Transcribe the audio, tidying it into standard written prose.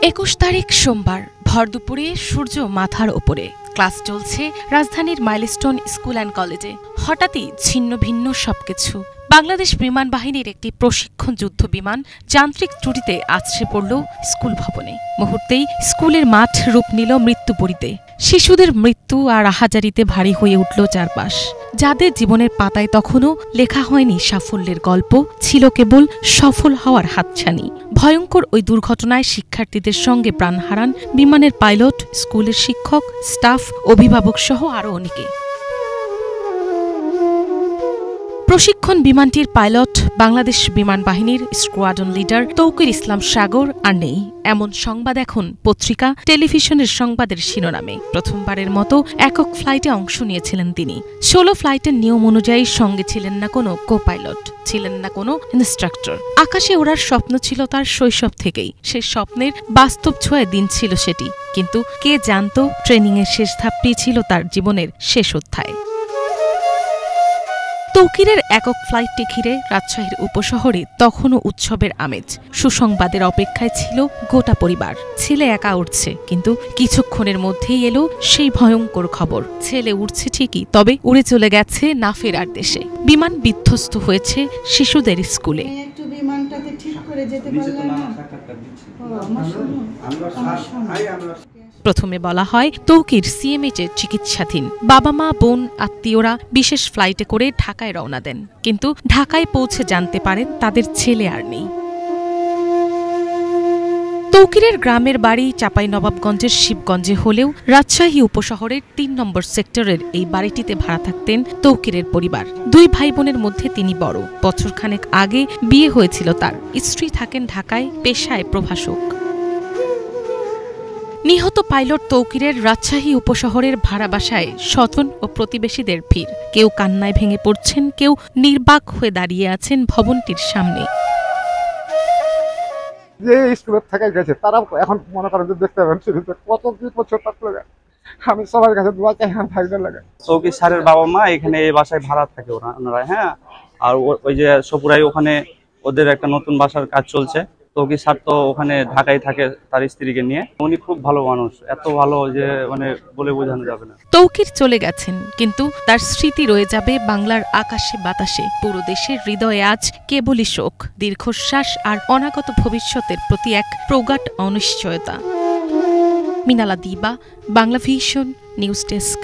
21 তারিখ সোমবার ভর দুপুরে সূর্য মাথার ওপরে ক্লাস চলছে রাজধানীর মাইলস্টোন স্কুল অ্যান্ড কলেজে। হঠাৎই ছিন্ন ভিন্ন সবকিছু। বাংলাদেশ বিমান বাহিনীর একটি প্রশিক্ষণ যুদ্ধ বিমান যান্ত্রিক ত্রুটিতে আছড়ে পড়ল স্কুল ভবনে। মুহূর্তেই স্কুলের মাঠ রূপ নিল মৃত্যুপুরীতে। শিশুদের মৃত্যু আর আহাজারিতে ভারী হয়ে উঠল চারপাশ। যাদের জীবনের পাতায় তখনও লেখা হয়নি সাফল্যের গল্প, ছিল কেবল সফল হওয়ার হাতছানি। ভয়ঙ্কর ওই দুর্ঘটনায় শিক্ষার্থীদের সঙ্গে প্রাণ হারান বিমানের পাইলট, স্কুলের শিক্ষক, স্টাফ, অভিভাবক সহ আরও অনেকে। প্রশিক্ষণ বিমানটির পাইলট বাংলাদেশ বিমান বাহিনীর স্কোয়াড্রন লিডার তৌকির ইসলাম সাগর আর নেই, এমন সংবাদ এখন পত্রিকা, টেলিভিশনের সংবাদের শিরোনামে। প্রথমবারের মতো একক ফ্লাইটে অংশ নিয়েছিলেন তিনি। 16 ফ্লাইটের নিয়ম অনুযায়ী সঙ্গে ছিলেন না কোনো কো পাইলট, ছিলেন না কোনো ইনস্ট্রাক্টর। আকাশে ওড়ার স্বপ্ন ছিল তার শৈশব থেকেই। সেই স্বপ্নের বাস্তব ছোঁয়ায় দিন ছিল সেটি। কিন্তু কে জানত ট্রেনিংয়ের শেষ ধাপটি ছিল তার জীবনের শেষ অধ্যায়। তৌকিরের একক ফ্লাইটটি ঘিরে রাজশাহীর উপশহরে তখনও উৎসবের আমেজ। সুসংবাদের অপেক্ষায় ছিল গোটা পরিবার। ছেলে একা উঠছে, কিন্তু কিছুক্ষণের মধ্যেই এলো সেই ভয়ঙ্কর খবর। ছেলে উঠছে ঠিকই, তবে উড়ে চলে গেছে না ফেরার দেশে। বিমান বিধ্বস্ত হয়েছে শিশুদের স্কুলে। প্রথমে বলা হয় তৌকির সিএমএইচে চিকিৎসাধীন। বাবা মা, বোন, আত্মীয়রা বিশেষ ফ্লাইটে করে ঢাকায় রওনা দেন। কিন্তু ঢাকায় পৌঁছে জানতে পারেন তাদের ছেলে আর নেই। তৌকিরের গ্রামের বাড়ি চাঁপাইনবাবগঞ্জের শিবগঞ্জে হলেও রাজশাহী উপশহরের 3 নম্বর সেক্টরের এই বাড়িটিতে ভাড়া থাকতেন তৌকিরের পরিবার। 2 ভাই বোনের মধ্যে তিনি বড়। বছরখানেক আগে বিয়ে হয়েছিল তার। স্ত্রী থাকেন ঢাকায়, পেশায় প্রভাষক। নিহত পাইলট তৌকিরের রাজশাহী উপশহরের ভাড়া বাসায় স্বজন ও প্রতিবেশীদের ভিড়। কেউ কান্নায় ভেঙে পড়ছেন, কেউ নির্বাক হয়ে দাঁড়িয়ে আছেন ভবনটির সামনে। যে স্কুলে থেকে গেছে তারা এখন মনে করেন দেখতে পাবেন কত কি বছর থাকলে আমি সবার কাছে দোয়া চাই আমার ভাইদের লাগে। তৌকির স্যারের বাবা মা এখানে এই বাসায় ভাড়া থাকে ওনারা, হ্যাঁ। আর ওই যে সপুরাই ওখানে ওদের একটা নতুন বাসার কাজ চলছে। তৌকির স্যার তো ওখানে ঢাকায় থাকে তার স্ত্রীকে নিয়ে। উনি খুব ভালো মানুষ, এত ভালো যে মানে বলে বোঝানো যাবে না। তৌকির চলে গেছেন, কিন্তু তার স্মৃতি রয়ে যাবে বাংলার আকাশে বাতাসে। পুরো দেশের হৃদয়ে আজ কেবলই শোক, দীর্ঘশ্বাস আর অনাগত ভবিষ্যতের প্রতি এক প্রগাঢ় অনিশ্চয়তা। মিনালা দিবা, বাংলা ভিশন, নিউজ ডেস্ক।